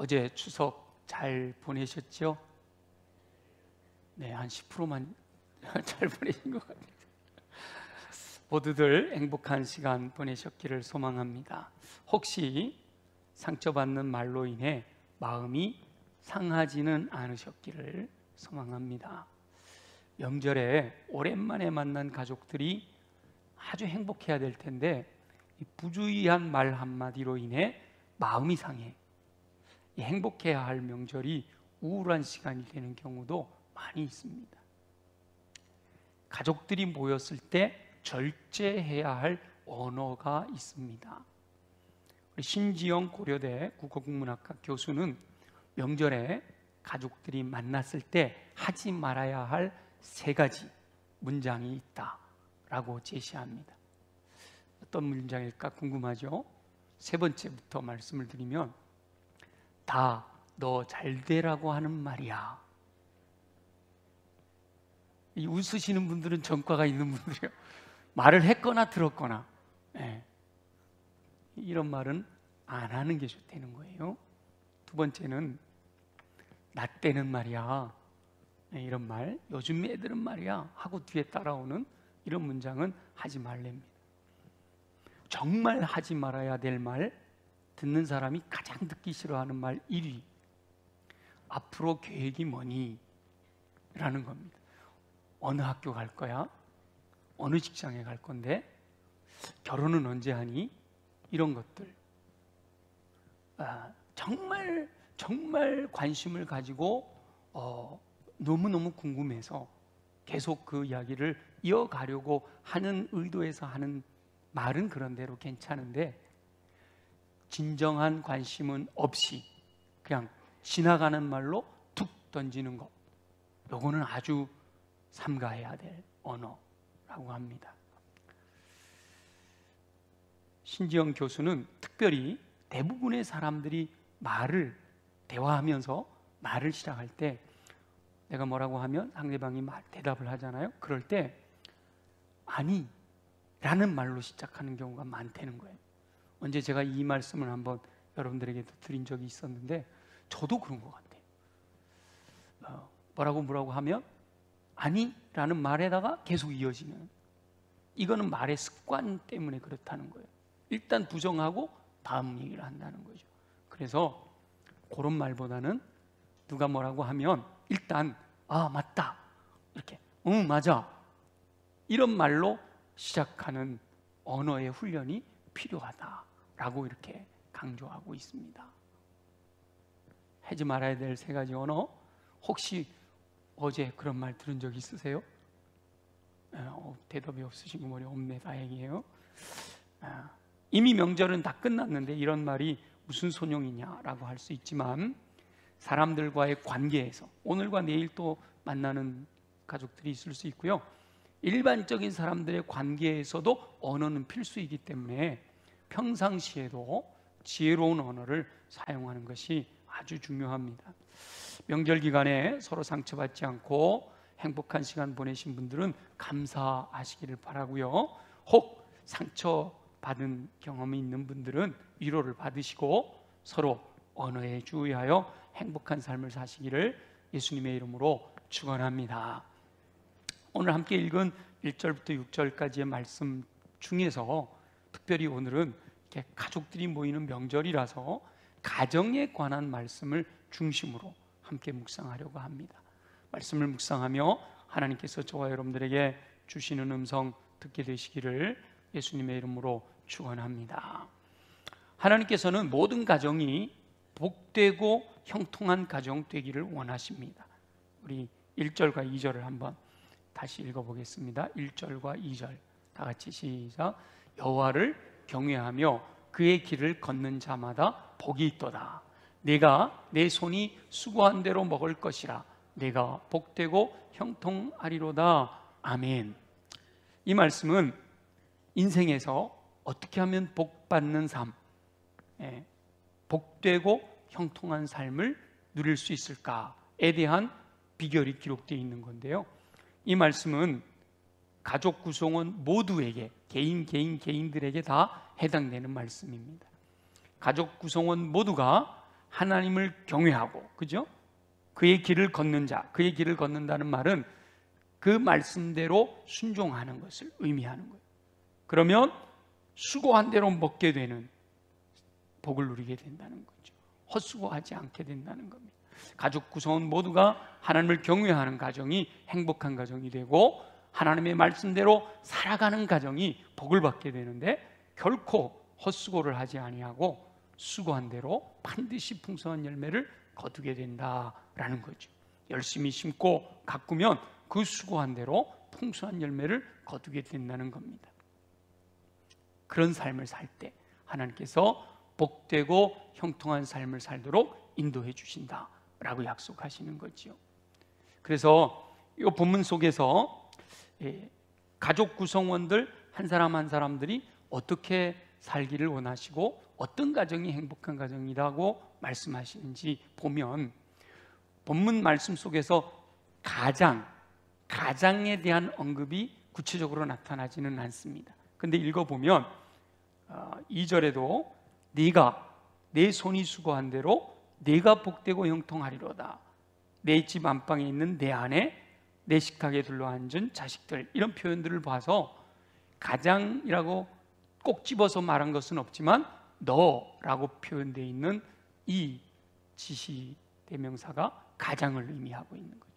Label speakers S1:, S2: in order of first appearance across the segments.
S1: 어제 추석 잘 보내셨죠? 네, 한 10%만 잘 보내신 것 같아요. 모두들 행복한 시간 보내셨기를 소망합니다. 혹시 상처받는 말로 인해 마음이 상하지는 않으셨기를 소망합니다. 명절에 오랜만에 만난 가족들이 아주 행복해야 될 텐데 이 부주의한 말 한마디로 인해 마음이 상해 행복해야 할 명절이 우울한 시간이 되는 경우도 많이 있습니다. 가족들이 모였을 때 절제해야 할 언어가 있습니다. 우리 신지영 고려대 국어국문학과 교수는 명절에 가족들이 만났을 때 하지 말아야 할 3가지 문장이 있다라고 제시합니다. 어떤 문장일까 궁금하죠? 3번째부터 말씀을 드리면 다 너 잘되라고 하는 말이야. 이 웃으시는 분들은 전과가 있는 분들이에요. 말을 했거나 들었거나 이런 말은 안 하는 게 좋다는 거예요. 2번째는 나 때는 말이야, 이런 말, 요즘 애들은 말이야 하고 뒤에 따라오는 이런 문장은 하지 말랍니다. 정말 하지 말아야 될 말, 듣는 사람이 가장 듣기 싫어하는 말 1위, 앞으로 계획이 뭐니? 라는 겁니다. 어느 학교 갈 거야? 어느 직장에 갈 건데? 결혼은 언제 하니? 이런 것들 정말 관심을 가지고 너무너무 궁금해서 계속 그 이야기를 이어가려고 하는 의도에서 하는 말은 그런 대로 괜찮은데 진정한 관심은 없이 그냥 지나가는 말로 툭 던지는 것, 요거는 아주 삼가해야 될 언어라고 합니다. 신지영 교수는 특별히 대부분의 사람들이 대화하면서 말을 시작할 때 내가 뭐라고 하면 상대방이 대답을 하잖아요. 그럴 때 아니 라는 말로 시작하는 경우가 많다는 거예요. 언제 제가 이 말씀을 한번 여러분들에게도 드린 적이 있었는데 저도 그런 것 같아요. 뭐라고 하면 아니 라는 말에다가 계속 이어지는, 이거는 말의 습관 때문에 그렇다는 거예요. 일단 부정하고 다음 얘기를 한다는 거죠. 그래서 그런 말보다는 누가 뭐라고 하면 일단 아 맞다, 이렇게 응 맞아, 이런 말로 시작하는 언어의 훈련이 필요하다라고 이렇게 강조하고 있습니다. 하지 말아야 될 3가지 언어, 혹시 어제 그런 말 들은 적 있으세요? 대답이 없으신 분이 없네. 다행이에요. 이미 명절은 다 끝났는데 이런 말이 무슨 소용이냐라고 할 수 있지만 사람들과의 관계에서 오늘과 내일 또 만나는 가족들이 있을 수 있고요. 일반적인 사람들의 관계에서도 언어는 필수이기 때문에 평상시에도 지혜로운 언어를 사용하는 것이 아주 중요합니다. 명절 기간에 서로 상처받지 않고 행복한 시간 보내신 분들은 감사하시기를 바라고요. 혹 상처받은 경험이 있는 분들은 위로를 받으시고 서로 언어에 주의하여 행복한 삶을 사시기를 예수님의 이름으로 축원합니다. 오늘 함께 읽은 1절부터 6절까지의 말씀 중에서 특별히 오늘은 이렇게 가족들이 모이는 명절이라서 가정에 관한 말씀을 중심으로 함께 묵상하려고 합니다. 말씀을 묵상하며 하나님께서 저와 여러분들에게 주시는 음성 듣게 되시기를 예수님의 이름으로 축원합니다. 하나님께서는 모든 가정이 복되고 형통한 가정 되기를 원하십니다. 우리 1절과 2절을 한번 다시 읽어보겠습니다. 1절과 2절 다 같이 시작. 여호와를 경외하며 그의 길을 걷는 자마다 복이 있도다. 내가 내 손이 수고한 대로 먹을 것이라. 내가 복되고 형통하리로다. 아멘. 이 말씀은 인생에서 어떻게 하면 복받는 삶, 복되고 형통한 삶을 누릴 수 있을까에 대한 비결이 기록되어 있는 건데요. 이 말씀은 가족 구성원 모두에게 개인들에게 다 해당되는 말씀입니다. 가족 구성원 모두가 하나님을 경외하고, 그죠? 그의 길을 걷는 자, 그의 길을 걷는다는 말은 그 말씀대로 순종하는 것을 의미하는 거예요. 그러면 수고한 대로 먹게 되는 복을 누리게 된다는 거죠. 헛수고하지 않게 된다는 겁니다. 가족 구성원 모두가 하나님을 경외하는 가정이 행복한 가정이 되고, 하나님의 말씀대로 살아가는 가정이 복을 받게 되는데, 결코 헛수고를 하지 아니하고 수고한 대로 반드시 풍성한 열매를 거두게 된다라는 거죠. 열심히 심고 가꾸면 그 수고한 대로 풍성한 열매를 거두게 된다는 겁니다. 그런 삶을 살 때 하나님께서 복되고 형통한 삶을 살도록 인도해 주신다라고 약속하시는 거지요. 그래서 이 본문 속에서 가족 구성원들 한 사람 한 사람들이 어떻게 살기를 원하시고 어떤 가정이 행복한 가정이라고 말씀하시는지 보면, 본문 말씀 속에서 가장에 대한 언급이 구체적으로 나타나지는 않습니다. 근데 읽어보면 2절에도 내 손이 수고한 대로 내가 복되고 형통하리로다. 내 집 안방에 있는 내 아내, 내 식탁에 둘러앉은 자식들, 이런 표현들을 봐서 가장이라고 꼭 집어서 말한 것은 없지만 너라고 표현되어 있는 이 지시 대명사가 가장을 의미하고 있는 거죠.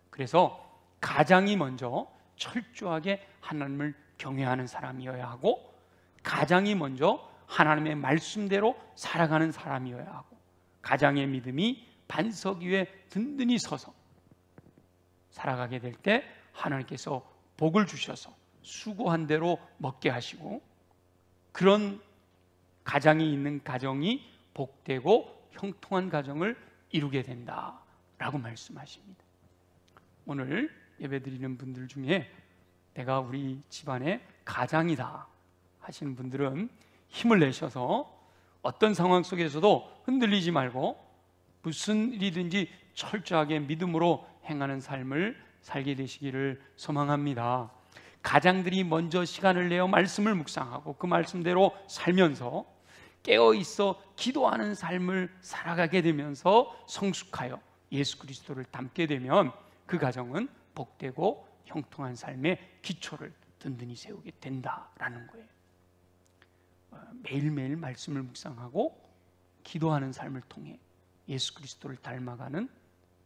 S1: 그래서 가장이 먼저 철저하게 하나님을 경외하는 사람이어야 하고, 가장이 먼저 하나님의 말씀대로 살아가는 사람이어야 하고, 가장의 믿음이 반석 위에 든든히 서서 살아가게 될 때 하나님께서 복을 주셔서 수고한 대로 먹게 하시고, 그런 가장이 있는 가정이 복되고 형통한 가정을 이루게 된다라고 말씀하십니다. 오늘 예배드리는 분들 중에 내가 우리 집안의 가장이다 하시는 분들은 힘을 내셔서 어떤 상황 속에서도 흔들리지 말고 무슨 일이든지 철저하게 믿음으로 행하는 삶을 살게 되시기를 소망합니다. 가장들이 먼저 시간을 내어 말씀을 묵상하고 그 말씀대로 살면서 깨어있어 기도하는 삶을 살아가게 되면서 성숙하여 예수 그리스도를 닮게 되면 그 가정은 복되고 형통한 삶의 기초를 든든히 세우게 된다라는 거예요. 매일매일 말씀을 묵상하고 기도하는 삶을 통해 예수 그리스도를 닮아가는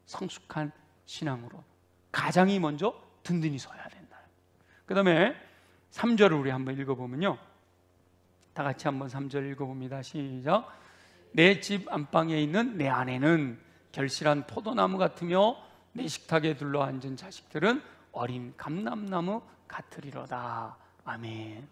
S1: 성숙한 신앙으로 가장이 먼저 든든히 서야 된다. 그 다음에 3절을 우리 한번 읽어보면요, 다 같이 한번 3절 읽어봅니다. 시작. 내 집 안방에 있는 내 아내는 결실한 포도나무 같으며 내 식탁에 둘러앉은 자식들은 어린 감람나무 같으리로다. 아멘.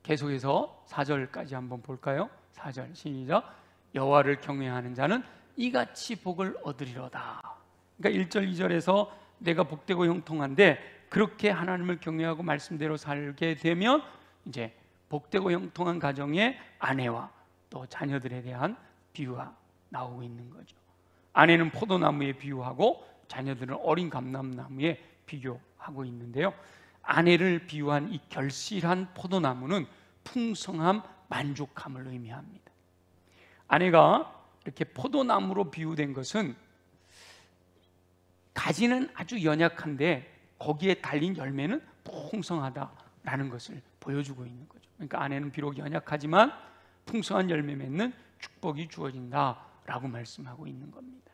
S1: 계속해서 4절까지 한번 볼까요? 4절 시작. 여호와를 경외하는 자는 이같이 복을 얻으리로다. 그러니까 1절 2절에서 내가 복되고 형통한데, 그렇게 하나님을 경외하고 말씀대로 살게 되면 이제 복되고 형통한 가정의 아내와 또 자녀들에 대한 비유가 나오고 있는 거죠. 아내는 포도나무에 비유하고 자녀들은 어린 감람나무에 비교하고 있는데요, 아내를 비유한 이 결실한 포도나무는 풍성함, 만족함을 의미합니다. 아내가 이렇게 포도나무로 비유된 것은 가지는 아주 연약한데 거기에 달린 열매는 풍성하다라는 것을 보여주고 있는 거죠. 그러니까 아내는 비록 연약하지만 풍성한 열매 맺는 축복이 주어진다라고 말씀하고 있는 겁니다.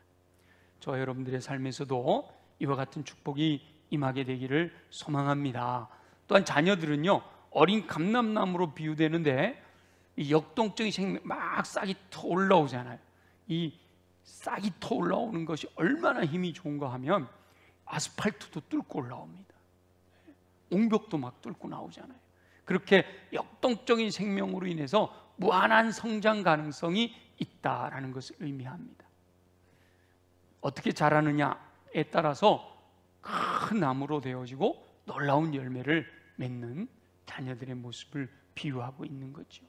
S1: 저와 여러분들의 삶에서도 이와 같은 축복이 임하게 되기를 소망합니다. 또한 자녀들은요, 어린 감람나무로 비유되는데 이 역동적인 생명, 막 싹이 터 올라오잖아요. 이 싹이 터 올라오는 것이 얼마나 힘이 좋은가 하면 아스팔트도 뚫고 올라옵니다. 옹벽도 막 뚫고 나오잖아요. 그렇게 역동적인 생명으로 인해서 무한한 성장 가능성이 있다라는 것을 의미합니다. 어떻게 자라느냐에 따라서 큰 나무로 되어지고 놀라운 열매를 맺는 자녀들의 모습을 비유하고 있는 거죠.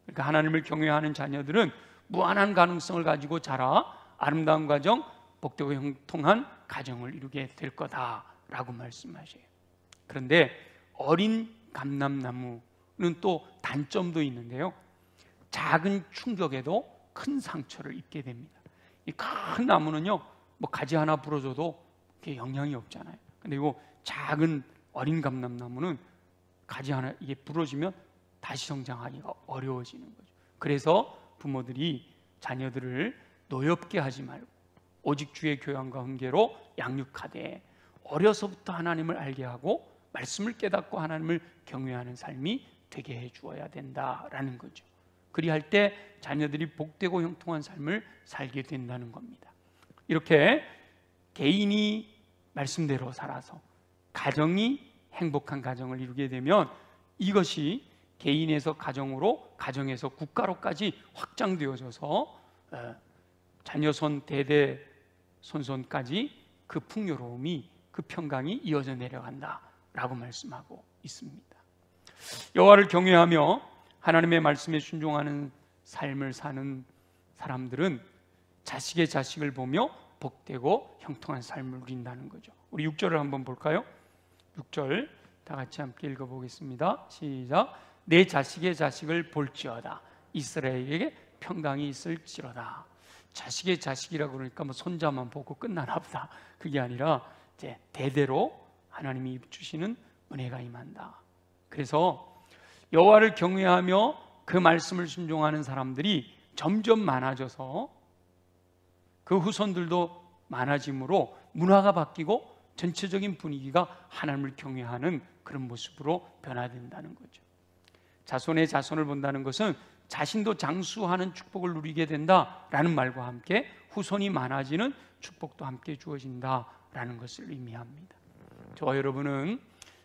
S1: 그러니까 하나님을 경외하는 자녀들은 무한한 가능성을 가지고 자라 아름다운 가정, 복되고 형통한 가정을 이루게 될 거다라고 말씀하셔요. 그런데 어린 감람나무는 또 단점도 있는데요, 작은 충격에도 큰 상처를 입게 됩니다. 이 큰 나무는요, 뭐 가지 하나 부러져도 그게 영향이 없잖아요. 근데 이거 작은 어린 감람나무는 가지 하나 이게 부러지면 다시 성장하기가 어려워지는 거죠. 그래서 부모들이 자녀들을 노엽게 하지 말고 오직 주의 교양과 훈계로 양육하되 어려서부터 하나님을 알게 하고 말씀을 깨닫고 하나님을 경외하는 삶이 되게 해 주어야 된다라는 거죠. 그리할 때 자녀들이 복되고 형통한 삶을 살게 된다는 겁니다. 이렇게 개인이 말씀대로 살아서 가정이 행복한 가정을 이루게 되면 이것이 개인에서 가정으로, 가정에서 국가로까지 확장되어져서 자녀손 대대 손손까지 그 풍요로움이, 그 평강이 이어져 내려간다라고 말씀하고 있습니다. 여호와를 경외하며 하나님의 말씀에 순종하는 삶을 사는 사람들은 자식의 자식을 보며 복되고 형통한 삶을 누린다는 거죠. 우리 6절을 한번 볼까요? 6절 다 같이 함께 읽어보겠습니다. 시작. 내 자식의 자식을 볼지어다 이스라엘에게 평강이 있을지로다. 자식의 자식이라고 그러니까 뭐 손자만 보고 끝나나 보다. 그게 아니라 이제 대대로 하나님이 주시는 은혜가 임한다. 그래서 여호와를 경외하며 그 말씀을 순종하는 사람들이 점점 많아져서 그 후손들도 많아짐으로 문화가 바뀌고 전체적인 분위기가 하나님을 경외하는 그런 모습으로 변화된다는 거죠. 자손의 자손을 본다는 것은 자신도 장수하는 축복을 누리게 된다라는 말과 함께 후손이 많아지는 축복도 함께 주어진다라는 것을 의미합니다. 저와 여러분은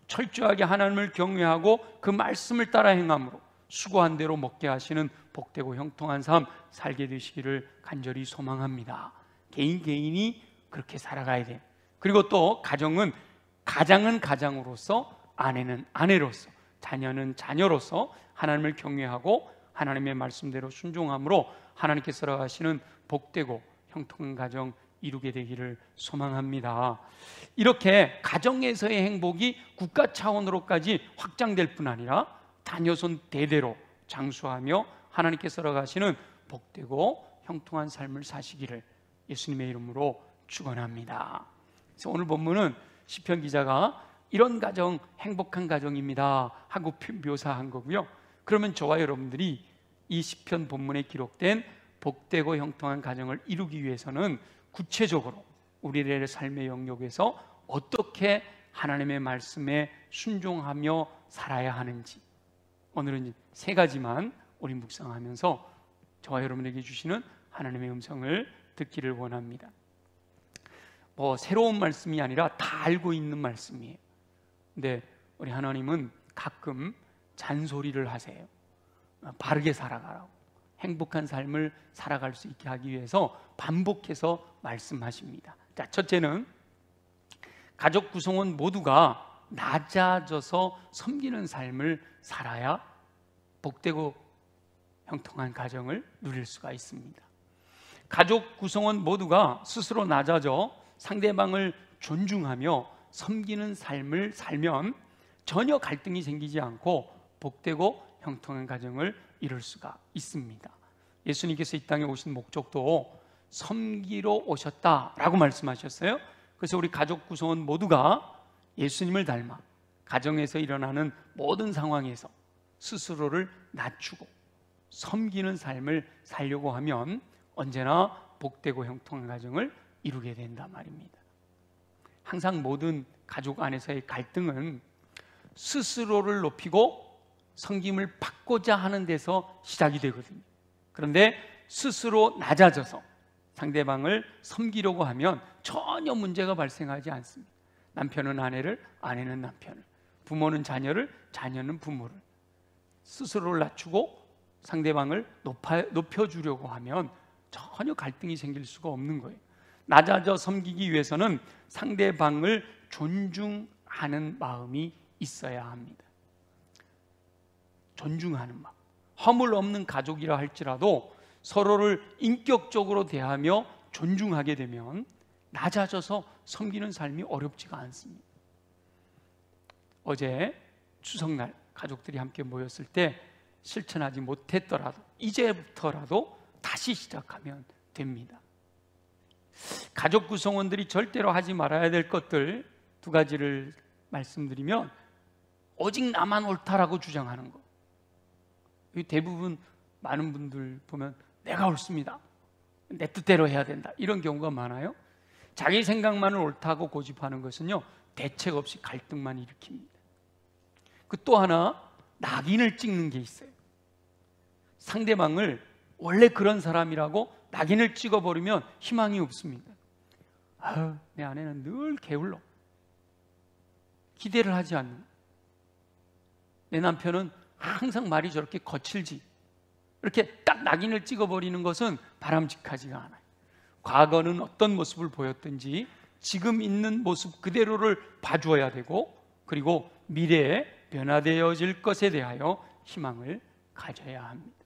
S1: 철저하게 하나님을 경외하고 그 말씀을 따라 행함으로 수고한 대로 먹게 하시는 복되고 형통한 삶 살게 되시기를 간절히 소망합니다. 개인이 그렇게 살아가야 돼요. 그리고 또 가정은 가장으로서, 아내는 아내로서, 자녀는 자녀로서 하나님을 경외하고 하나님의 말씀대로 순종함으로 하나님께서 허락하시는 복되고 형통한 가정 이루게 되기를 소망합니다. 이렇게 가정에서의 행복이 국가 차원으로까지 확장될 뿐 아니라 자녀손 대대로 장수하며 하나님께서 허락하시는 복되고 형통한 삶을 사시기를 예수님의 이름으로 축원합니다. 그래서 오늘 본문은 시편 기자가 이런 가정 행복한 가정입니다 하고 묘사한 거고요. 그러면 저와 여러분들이 이 시편 본문에 기록된 복되고 형통한 가정을 이루기 위해서는 구체적으로 우리들의 삶의 영역에서 어떻게 하나님의 말씀에 순종하며 살아야 하는지 오늘은 3가지만 우리 묵상하면서 저와 여러분에게 주시는 하나님의 음성을 듣기를 원합니다. 뭐 새로운 말씀이 아니라 다 알고 있는 말씀이에요. 근데 우리 하나님은 가끔 잔소리를 하세요. 바르게 살아가라고, 행복한 삶을 살아갈 수 있게 하기 위해서 반복해서 말씀하십니다. 자, 첫째는 가족 구성원 모두가 낮아져서 섬기는 삶을 살아야 복되고 형통한 가정을 누릴 수가 있습니다. 가족 구성원 모두가 스스로 낮아져 상대방을 존중하며 섬기는 삶을 살면 전혀 갈등이 생기지 않고 복되고 형통한 가정을 이룰 수가 있습니다. 예수님께서 이 땅에 오신 목적도 섬기러 오셨다라고 말씀하셨어요. 그래서 우리 가족 구성원 모두가 예수님을 닮아 가정에서 일어나는 모든 상황에서 스스로를 낮추고 섬기는 삶을 살려고 하면 언제나 복되고 형통한 가정을 이루게 된다 말입니다. 항상 모든 가족 안에서의 갈등은 스스로를 높이고 섬김을 받고자 하는 데서 시작이 되거든요. 그런데 스스로 낮아져서 상대방을 섬기려고 하면 전혀 문제가 발생하지 않습니다. 남편은 아내를, 아내는 남편을, 부모는 자녀를, 자녀는 부모를 스스로를 낮추고 상대방을 높여주려고 하면 전혀 갈등이 생길 수가 없는 거예요. 낮아져 섬기기 위해서는 상대방을 존중하는 마음이 있어야 합니다. 존중하는 마음. 허물 없는 가족이라 할지라도 서로를 인격적으로 대하며 존중하게 되면 낮아져서 섬기는 삶이 어렵지가 않습니다. 어제 추석날 가족들이 함께 모였을 때 실천하지 못했더라도 이제부터라도 다시 시작하면 됩니다. 가족 구성원들이 절대로 하지 말아야 될 것들 두 가지를 말씀드리면, 오직 나만 옳다라고 주장하는 거. 대부분 많은 분들 보면 내가 옳습니다, 내 뜻대로 해야 된다, 이런 경우가 많아요. 자기 생각만을 옳다고 고집하는 것은요, 대책 없이 갈등만 일으킵니다. 그 또 하나, 낙인을 찍는 게 있어요. 상대방을 원래 그런 사람이라고 낙인을 찍어버리면 희망이 없습니다. 내 아내는 늘 게을러, 기대를 하지 않는, 내 남편은 항상 말이 저렇게 거칠지, 이렇게 딱 낙인을 찍어버리는 것은 바람직하지가 않아요. 과거는 어떤 모습을 보였든지 지금 있는 모습 그대로를 봐주어야 되고, 그리고 미래에 변화되어질 것에 대하여 희망을 가져야 합니다.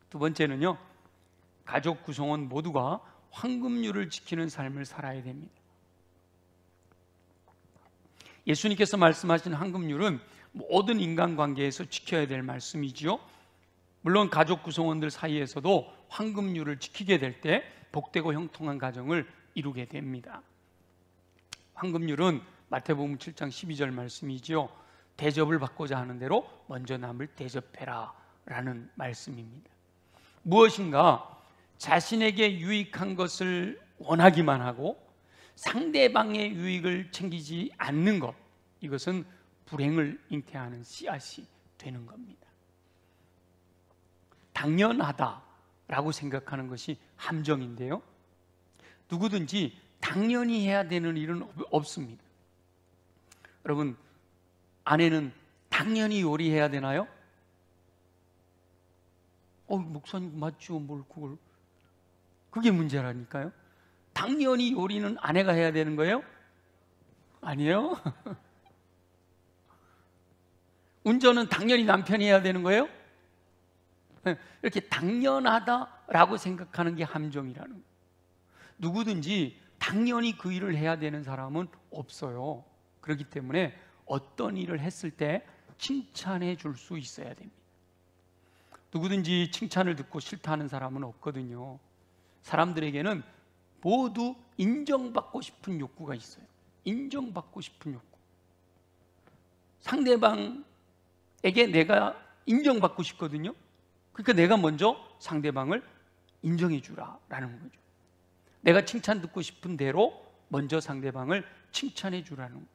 S1: 두 번째는요, 가족 구성원 모두가 황금률을 지키는 삶을 살아야 됩니다. 예수님께서 말씀하신 황금률은 모든 인간관계에서 지켜야 될 말씀이지요. 물론 가족 구성원들 사이에서도 황금률을 지키게 될 때 복되고 형통한 가정을 이루게 됩니다. 황금률은 마태복음 7장 12절 말씀이지요. 대접을 받고자 하는 대로 먼저 남을 대접해라 라는 말씀입니다. 무엇인가 자신에게 유익한 것을 원하기만 하고 상대방의 유익을 챙기지 않는 것, 이것은 불행을 잉태하는 씨앗이 되는 겁니다. 당연하다라고 생각하는 것이 함정인데요, 누구든지 당연히 해야 되는 일은 없습니다. 여러분, 아내는 당연히 요리해야 되나요? 목사님 맞죠, 뭘 그걸, 그게 문제라니까요. 당연히 요리는 아내가 해야 되는 거예요? 아니에요. 운전은 당연히 남편이 해야 되는 거예요? 이렇게 당연하다라고 생각하는 게 함정이라는 거예요. 누구든지 당연히 그 일을 해야 되는 사람은 없어요. 그렇기 때문에 어떤 일을 했을 때 칭찬해 줄 수 있어야 됩니다. 누구든지 칭찬을 듣고 싫다는 사람은 없거든요. 사람들에게는 모두 인정받고 싶은 욕구가 있어요. 인정받고 싶은 욕구. 상대방에게 내가 인정받고 싶거든요. 그러니까 내가 먼저 상대방을 인정해 주라라는 거죠. 내가 칭찬 듣고 싶은 대로 먼저 상대방을 칭찬해 주라는 거예요.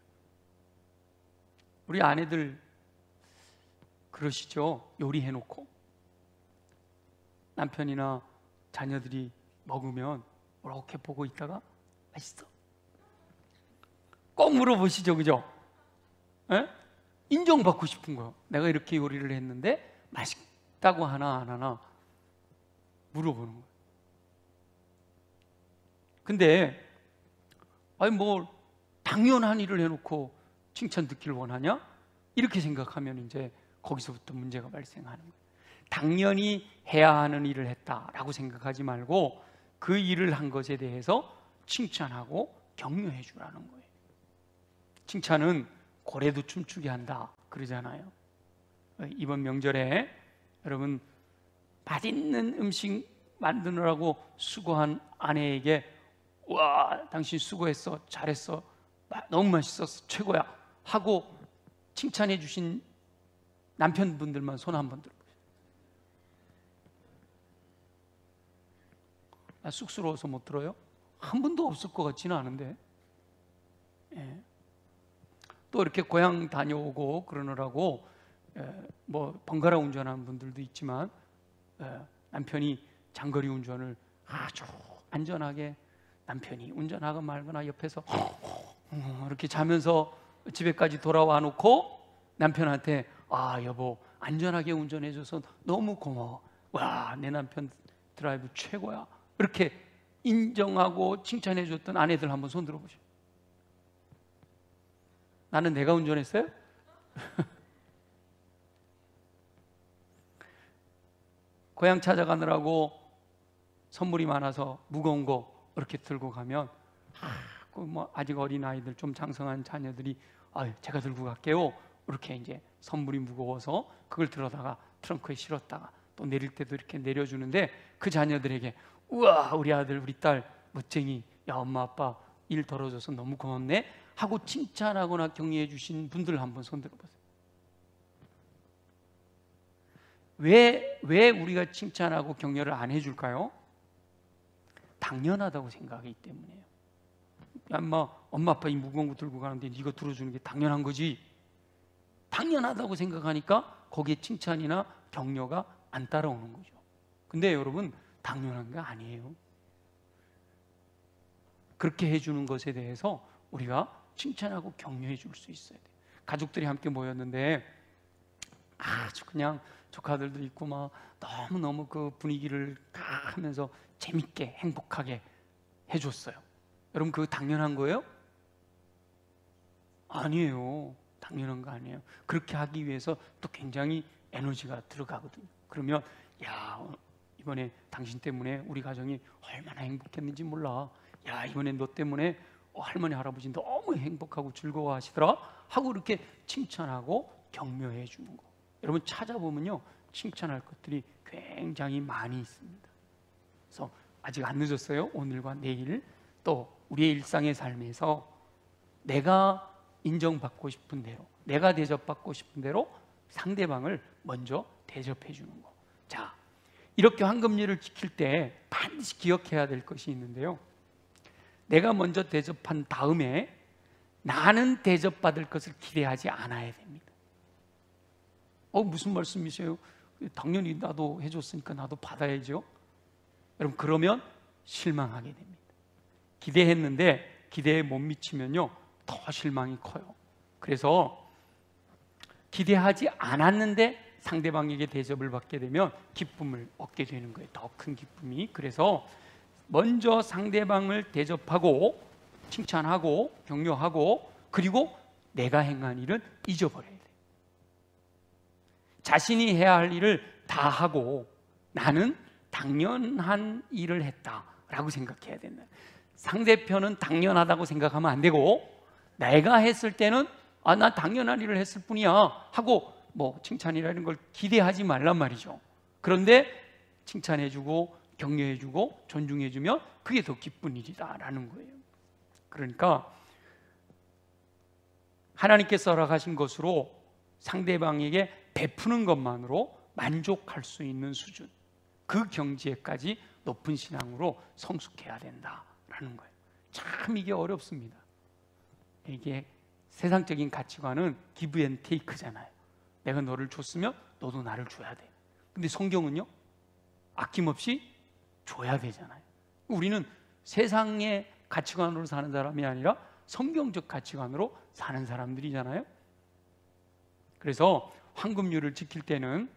S1: 우리 아내들 그러시죠? 요리해 놓고 남편이나 자녀들이 먹으면 이렇게 보고 있다가 맛있어? 꼭 물어보시죠, 그죠? 에? 인정받고 싶은 거예요. 내가 이렇게 요리를 했는데 맛있다고 하나 안 하나 물어보는 거예요. 근데 당연한 일을 해놓고 칭찬 듣기를 원하냐? 이렇게 생각하면 이제 거기서부터 문제가 발생하는 거예요. 당연히 해야 하는 일을 했다라고 생각하지 말고 그 일을 한 것에 대해서 칭찬하고 격려해 주라는 거예요. 칭찬은 고래도 춤추게 한다 그러잖아요. 이번 명절에 여러분, 맛있는 음식 만드느라고 수고한 아내에게 와, 당신 수고했어, 잘했어, 너무 맛있었어, 최고야 하고 칭찬해 주신 남편분들만 손 한번 들어보세요. 쑥스러워서 못 들어요? 한 분도 없을 것 같지는 않은데. 예. 또 이렇게 고향 다녀오고 그러느라고 번갈아 운전하는 분들도 있지만 남편이 장거리 운전을 아주 안전하게 남편이 운전하거나 말거나 옆에서 이렇게 자면서 집에까지 돌아와 놓고 남편한테 여보 안전하게 운전해줘서 너무 고마워, 와 내 남편 드라이브 최고야, 이렇게 인정하고 칭찬해줬던 아내들 한번 손 들어보시오. 나는 내가 운전했어요? 고향 찾아가느라고 선물이 많아서 무거운 거 이렇게 들고 가면 아직 어린 아이들, 좀 장성한 자녀들이 제가 들고 갈게요, 이렇게 이제 선물이 무거워서 그걸 들어다가 트렁크에 실었다가 또 내릴 때도 이렇게 내려주는데 그 자녀들에게 우와 우리 아들 우리 딸 멋쟁이, 야 엄마 아빠 일 덜어줘서 너무 고맙네 하고 칭찬하거나 격려해 주신 분들 한번 손 들어보세요. 왜 우리가 칭찬하고 격려를 안 해줄까요? 당연하다고 생각하기 때문이에요. 엄마 아빠 이 무거운 거 들고 가는데 네가 들어주는 게 당연한 거지. 당연하다고 생각하니까 거기에 칭찬이나 격려가 안 따라오는 거죠. 근데 여러분 당연한 게 아니에요. 그렇게 해주는 것에 대해서 우리가 칭찬하고 격려해 줄 수 있어야 돼요. 가족들이 함께 모였는데 아주 그냥 조카들도 있고 막 너무너무 그 분위기를 하면서 재밌게 행복하게 해줬어요. 여러분 그거 당연한 거예요? 아니에요. 당연한 거 아니에요. 그렇게 하기 위해서 또 굉장히 에너지가 들어가거든요. 그러면 야 이번에 당신 때문에 우리 가정이 얼마나 행복했는지 몰라. 야 이번에 너 때문에 할머니 할아버지 너무 행복하고 즐거워하시더라 하고 이렇게 칭찬하고 격려해 주는 거. 여러분 찾아보면요 칭찬할 것들이 굉장히 많이 있습니다. 그래서 아직 안 늦었어요. 오늘과 내일 또 우리의 일상의 삶에서 내가 인정받고 싶은 대로, 내가 대접받고 싶은 대로 상대방을 먼저 대접해 주는 거. 자, 이렇게 황금률을 지킬 때 반드시 기억해야 될 것이 있는데요, 내가 먼저 대접한 다음에 나는 대접받을 것을 기대하지 않아야 됩니다. 무슨 말씀이세요? 당연히 나도 해줬으니까 나도 받아야죠. 여러분 그러면 실망하게 됩니다. 기대했는데 기대에 못 미치면요 더 실망이 커요. 그래서 기대하지 않았는데 상대방에게 대접을 받게 되면 기쁨을 얻게 되는 거예요. 더 큰 기쁨이. 그래서 먼저 상대방을 대접하고 칭찬하고 격려하고 그리고 내가 행한 일은 잊어버려야 돼요. 자신이 해야 할 일을 다 하고 나는 당연한 일을 했다라고 생각해야 된다. 상대편은 당연하다고 생각하면 안 되고 내가 했을 때는 나 당연한 일을 했을 뿐이야 하고 칭찬이라는 걸 기대하지 말란 말이죠. 그런데 칭찬해주고 격려해주고 존중해주면 그게 더 기쁜 일이다라는 거예요. 그러니까 하나님께서 허락하신 것으로 상대방에게 베푸는 것만으로 만족할 수 있는 수준, 그 경지에까지 높은 신앙으로 성숙해야 된다라는 거예요. 참 이게 어렵습니다. 이게 세상적인 가치관은 기브 앤 테이크잖아요. 내가 너를 줬으면 너도 나를 줘야 돼. 근데 성경은요 아낌없이 줘야 되잖아요. 우리는 세상의 가치관으로 사는 사람이 아니라 성경적 가치관으로 사는 사람들이잖아요. 그래서 황금률을 지킬 때는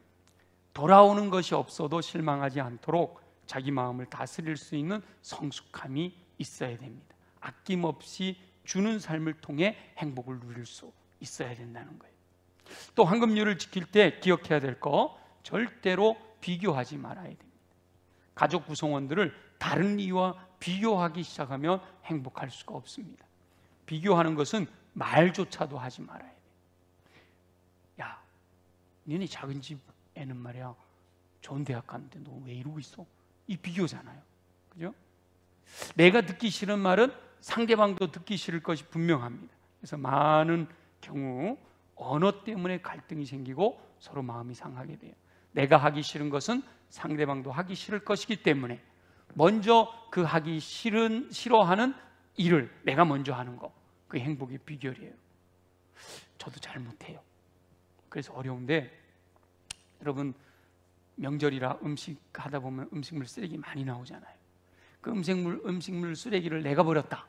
S1: 돌아오는 것이 없어도 실망하지 않도록 자기 마음을 다스릴 수 있는 성숙함이 있어야 됩니다. 아낌없이 주는 삶을 통해 행복을 누릴 수 있어야 된다는 거예요. 또 황금률을 지킬 때 기억해야 될 거, 절대로 비교하지 말아야 됩니다. 가족 구성원들을 다른 이와 비교하기 시작하면 행복할 수가 없습니다. 비교하는 것은 말조차도 하지 말아야 돼요. 야, 너네 작은 집 애는 말이야 좋은 대학 갔는데 너 왜 이러고 있어? 이 비교잖아요. 그죠? 내가 듣기 싫은 말은 상대방도 듣기 싫을 것이 분명합니다. 그래서 많은 경우 언어 때문에 갈등이 생기고 서로 마음이 상하게 돼요. 내가 하기 싫은 것은 상대방도 하기 싫을 것이기 때문에 먼저 그 하기 싫어하는 일을 내가 먼저 하는 거, 그게 행복의 비결이에요. 저도 잘 못해요. 그래서 어려운데 여러분 명절이라 음식 하다 보면 음식물 쓰레기 많이 나오잖아요. 그 음식물 쓰레기를 내가 버렸다.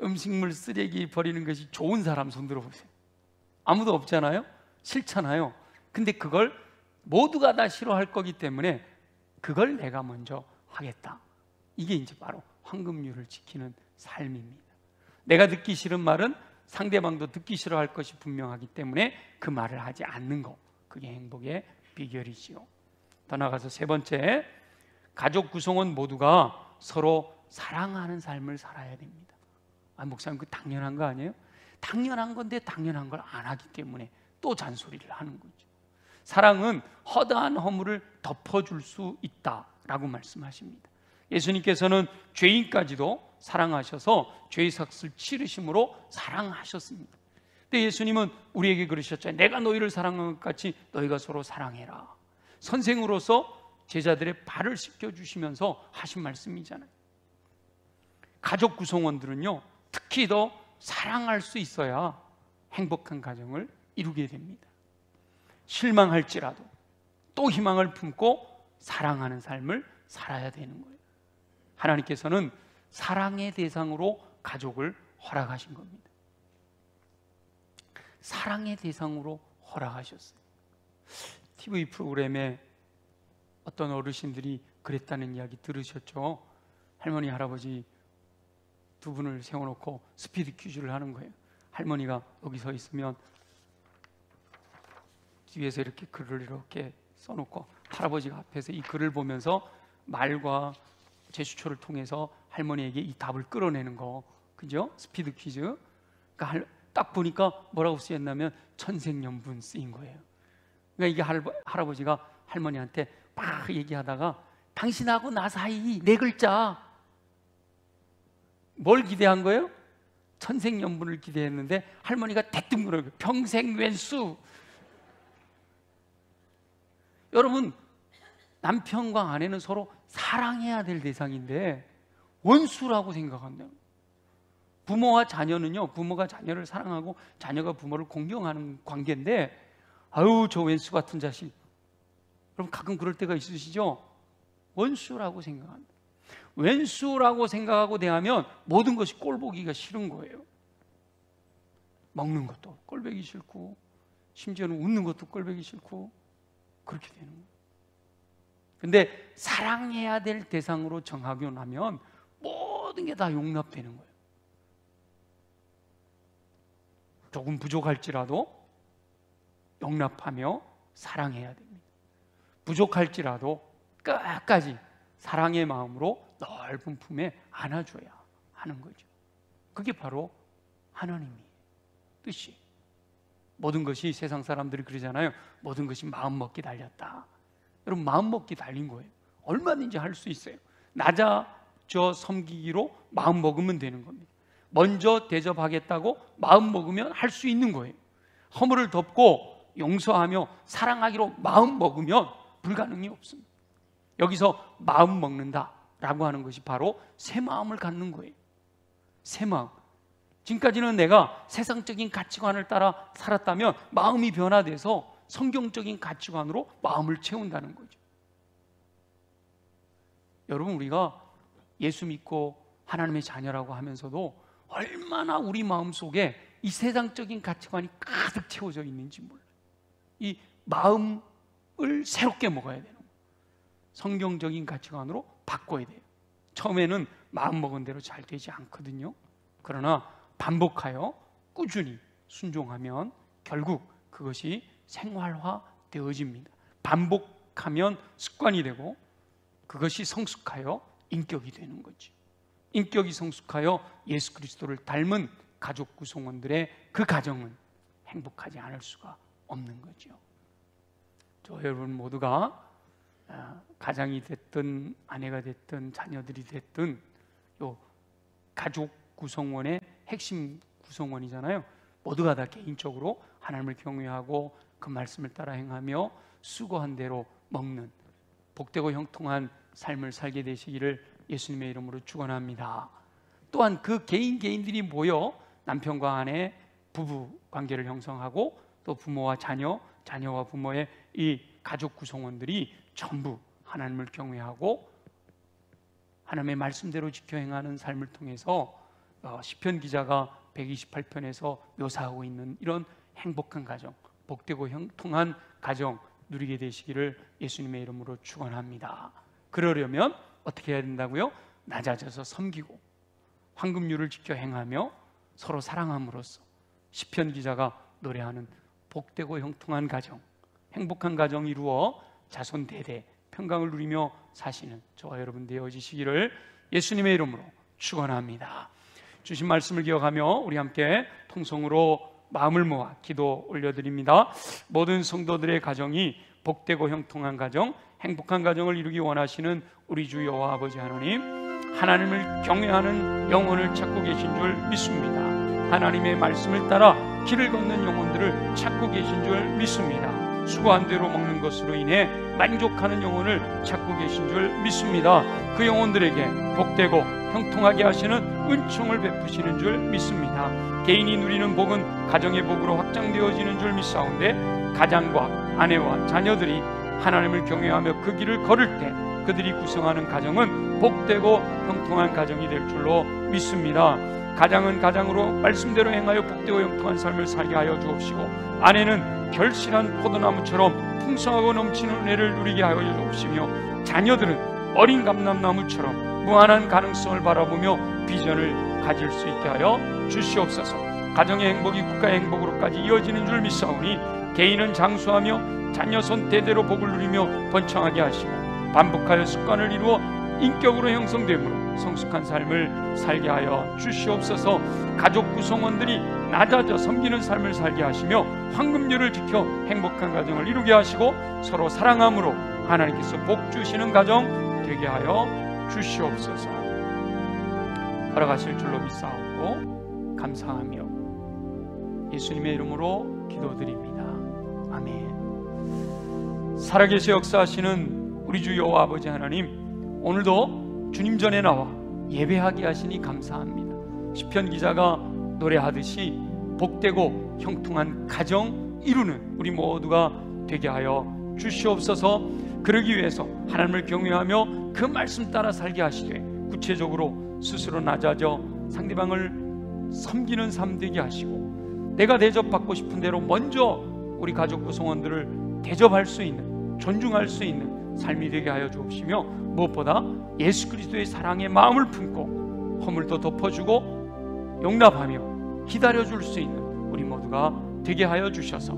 S1: 음식물 쓰레기 버리는 것이 좋은 사람 손 들어보세요. 아무도 없잖아요. 싫잖아요. 근데 그걸 모두가 다 싫어할 거기 때문에 그걸 내가 먼저 하겠다. 이게 이제 바로 황금률을 지키는 삶입니다. 내가 듣기 싫은 말은 상대방도 듣기 싫어할 것이 분명하기 때문에 그 말을 하지 않는 거, 그게 행복의 비결이지요. 더 나아가서 세 번째, 가족 구성원 모두가 서로 사랑하는 삶을 살아야 됩니다. 목사님 그 당연한 거 아니에요? 당연한 건데 당연한 걸 안 하기 때문에 또 잔소리를 하는 거죠. 사랑은 허다한 허물을 덮어줄 수 있다라고 말씀하십니다. 예수님께서는 죄인까지도 사랑하셔서 죄의 삭을 치르심으로 사랑하셨습니다. 근데 예수님은 우리에게 그러셨잖아요. 내가 너희를 사랑한 것 같이 너희가 서로 사랑해라. 선생으로서 제자들의 발을 씻겨주시면서 하신 말씀이잖아요. 가족 구성원들은요, 특히 더 사랑할 수 있어야 행복한 가정을 이루게 됩니다. 실망할지라도 또 희망을 품고 사랑하는 삶을 살아야 되는 거예요. 하나님께서는 사랑의 대상으로 가족을 허락하신 겁니다. 사랑의 대상으로 허락하셨어요. TV 프로그램에 어떤 어르신들이 그랬다는 이야기 들으셨죠? 할머니, 할아버지 두 분을 세워놓고 스피드 퀴즈를 하는 거예요. 할머니가 여기 서 있으면 뒤에서 이렇게 글을 이렇게 써놓고 할아버지가 앞에서 이 글을 보면서 말과 제스처를 통해서 할머니에게 이 답을 끌어내는 거, 그죠? 스피드 퀴즈. 그러니까 딱 보니까 뭐라고 쓰였냐면 천생연분 쓰인 거예요. 그러니까 이게 할아버지가 할머니한테 막 얘기하다가 당신하고 나 사이 4글자, 뭘 기대한 거예요? 천생연분을 기대했는데 할머니가 대뜸 그러는 거예요. 평생웬수. 여러분, 남편과 아내는 서로 사랑해야 될 대상인데 원수라고 생각한다. 부모와 자녀는요, 부모가 자녀를 사랑하고 자녀가 부모를 공경하는 관계인데, 아유 저 웬수 같은 자식. 여러분 가끔 그럴 때가 있으시죠? 원수라고 생각합니다. 웬수라고 생각하고 대하면 모든 것이 꼴보기가 싫은 거예요. 먹는 것도 꼴보기 싫고, 심지어는 웃는 것도 꼴보기 싫고, 그렇게 되는 거예요. 근데 사랑해야 될 대상으로 정하고 나면 모든 게 다 용납되는 거예요. 조금 부족할지라도 용납하며 사랑해야 됩니다. 부족할지라도 끝까지 사랑의 마음으로 넓은 품에 안아줘야 하는 거죠. 그게 바로 하나님의 뜻이. 모든 것이, 세상 사람들이 그러잖아요. 모든 것이 마음 먹기 달렸다. 여러분, 마음 먹기 달린 거예요. 얼마든지 할 수 있어요. 낮아져 섬기기로 마음 먹으면 되는 겁니다. 먼저 대접하겠다고 마음 먹으면 할 수 있는 거예요. 허물을 덮고 용서하며 사랑하기로 마음 먹으면 불가능이 없습니다. 여기서 마음 먹는다라고 하는 것이 바로 새 마음을 갖는 거예요. 새 마음. 지금까지는 내가 세상적인 가치관을 따라 살았다면 마음이 변화돼서 성경적인 가치관으로 마음을 채운다는 거죠. 여러분, 우리가 예수 믿고 하나님의 자녀라고 하면서도 얼마나 우리 마음속에 이 세상적인 가치관이 가득 채워져 있는지 몰라요. 이 마음을 새롭게 먹어야 되는 거예요. 성경적인 가치관으로 바꿔야 돼요. 처음에는 마음 먹은 대로 잘 되지 않거든요. 그러나 반복하여 꾸준히 순종하면 결국 그것이 생활화 되어집니다. 반복하면 습관이 되고 그것이 성숙하여 인격이 되는 거죠. 인격이 성숙하여 예수 그리스도를 닮은 가족 구성원들의 그 가정은 행복하지 않을 수가 없는 거죠. 저 여러분 모두가 가장이 됐든 아내가 됐든 자녀들이 됐든 요 가족 구성원의 핵심 구성원이잖아요. 모두가 다 개인적으로 하나님을 경외하고 그 말씀을 따라 행하며 수고한 대로 먹는 복되고 형통한 삶을 살게 되시기를 예수님의 이름으로 축원합니다. 또한 그 개인들이 모여 남편과 아내 부부 관계를 형성하고 또 부모와 자녀, 자녀와 부모의 이 가족 구성원들이 전부 하나님을 경외하고 하나님의 말씀대로 지켜 행하는 삶을 통해서 시편 기자가 128편에서 묘사하고 있는 이런 행복한 가정, 복되고 형통한 가정 누리게 되시기를 예수님의 이름으로 축원합니다. 그러려면 어떻게 해야 된다고요? 낮아져서 섬기고 황금률을 지켜 행하며 서로 사랑함으로써 시편 기자가 노래하는 복되고 형통한 가정, 행복한 가정 이루어 자손 대대 평강을 누리며 사시는 저와 여러분 되어지시기를 예수님의 이름으로 축원합니다. 주신 말씀을 기억하며 우리 함께 통성으로 마음을 모아 기도 올려드립니다. 모든 성도들의 가정이 복되고 형통한 가정, 행복한 가정을 이루기 원하시는 우리 주 여호와 아버지 하나님, 하나님을 경외하는 영혼을 찾고 계신 줄 믿습니다. 하나님의 말씀을 따라 길을 걷는 영혼들을 찾고 계신 줄 믿습니다. 수고한 대로 먹는 것으로 인해 만족하는 영혼을 찾고 계신 줄 믿습니다. 그 영혼들에게 복되고 형통하게 하시는 은총을 베푸시는 줄 믿습니다. 개인이 누리는 복은 가정의 복으로 확장되어지는 줄 믿사온데, 가장과 아내와 자녀들이 하나님을 경외하며 그 길을 걸을 때 그들이 구성하는 가정은 복되고 형통한 가정이 될 줄로 믿습니다. 가장은 가장으로 말씀대로 행하여 복되고 형통한 삶을 살게 하여 주옵시고, 아내는 결실한 포도나무처럼 풍성하고 넘치는 은혜를 누리게 하여 주옵시며, 자녀들은 어린 감람나무처럼 무한한 가능성을 바라보며 비전을 가질 수 있게 하여 주시옵소서. 가정의 행복이 국가의 행복으로까지 이어지는 줄 믿사오니, 개인은 장수하며 자녀손 대대로 복을 누리며 번창하게 하시고, 반복하여 습관을 이루어 인격으로 형성되므로 성숙한 삶을 살게 하여 주시옵소서. 가족 구성원들이 낮아져 섬기는 삶을 살게 하시며, 황금률을 지켜 행복한 가정을 이루게 하시고, 서로 사랑함으로 하나님께서 복 주시는 가정 되게 하여 주시옵소서. 허락하실 줄로 믿사오고 감사하며 예수님의 이름으로 기도드립니다. 아멘. 살아계시 역사하시는 우리 주 여호와 아버지 하나님, 오늘도 주님 전에 나와 예배하게 하시니 감사합니다. 시편 기자가 노래하듯이 복되고 형통한 가정 이루는 우리 모두가 되게 하여 주시옵소서. 그러기 위해서 하나님을 경외하며 그 말씀 따라 살게 하시되, 구체적으로 스스로 낮아져 상대방을 섬기는 삶 되게 하시고, 내가 대접받고 싶은 대로 먼저 우리 가족 구성원들을 대접할 수 있는, 존중할 수 있는 삶이 되게 하여 주옵시며, 무엇보다 예수 그리스도의 사랑의 마음을 품고 허물도 덮어주고 용납하며 기다려줄 수 있는 우리 모두가 되게 하여 주셔서,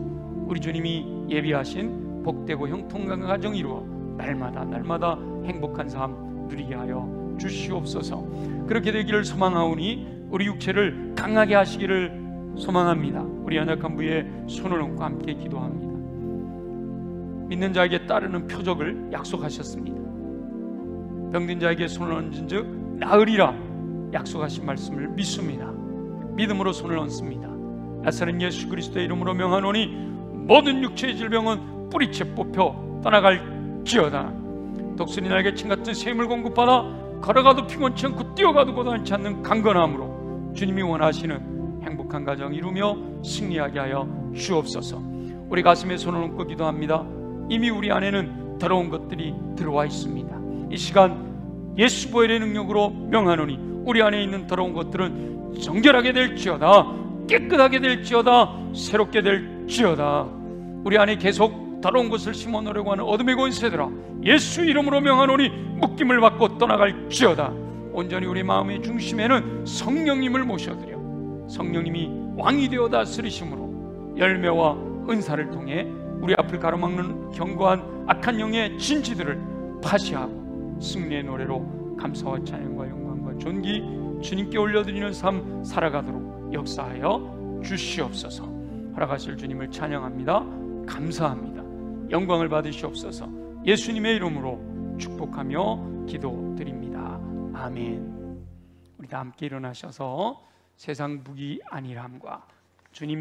S1: 우리 주님이 예비하신 복되고 형통한 가정 이루어 날마다 행복한 삶 누리게 하여 주시옵소서. 그렇게 되기를 소망하오니 우리 육체를 강하게 하시기를 소망합니다. 우리 연약한 부에 손을 얹고 함께 기도합니다. 믿는 자에게 따르는 표적을 약속하셨습니다. 병든 자에게 손을 얹은 즉 나으리라 약속하신 말씀을 믿습니다. 믿음으로 손을 얹습니다. 나사렛 예수 그리스도의 이름으로 명하노니 모든 육체의 질병은 뿌리채 뽑혀 떠나갈지어다. 독수리 날개 침 같은 샘을 공급받아 걸어가도 피곤치 않고 뛰어가도 고단치 않는 강건함으로 주님이 원하시는 행복한 가정 이루며 승리하게 하여 주옵소서. 우리 가슴에 손을 얹고 기도합니다. 이미 우리 안에는 더러운 것들이 들어와 있습니다. 이 시간 예수 보혈의 능력으로 명하노니 우리 안에 있는 더러운 것들은 정결하게 될지어다, 깨끗하게 될지어다, 새롭게 될지어다. 우리 안에 계속 더러운 것을 심어놓으려고 하는 어둠의 권세들아, 예수 이름으로 명하노니 묶임을 받고 떠나갈지어다. 온전히 우리 마음의 중심에는 성령님을 모셔드려 성령님이 왕이 되어 다스리심으로 열매와 은사를 통해 우리 앞을 가로막는 견고한 악한 영의 진지들을 파시하고 승리의 노래로 감사와 찬양과 영광과 존귀 주님께 올려드리는 삶 살아가도록 역사하여 주시옵소서. 허락하실 주님을 찬양합니다. 감사합니다. 영광을 받으시옵소서. 예수님의 이름으로 축복하며 기도드립니다. 아멘. 우리 다 함께 일어나셔서 세상 무기 안일함과 주님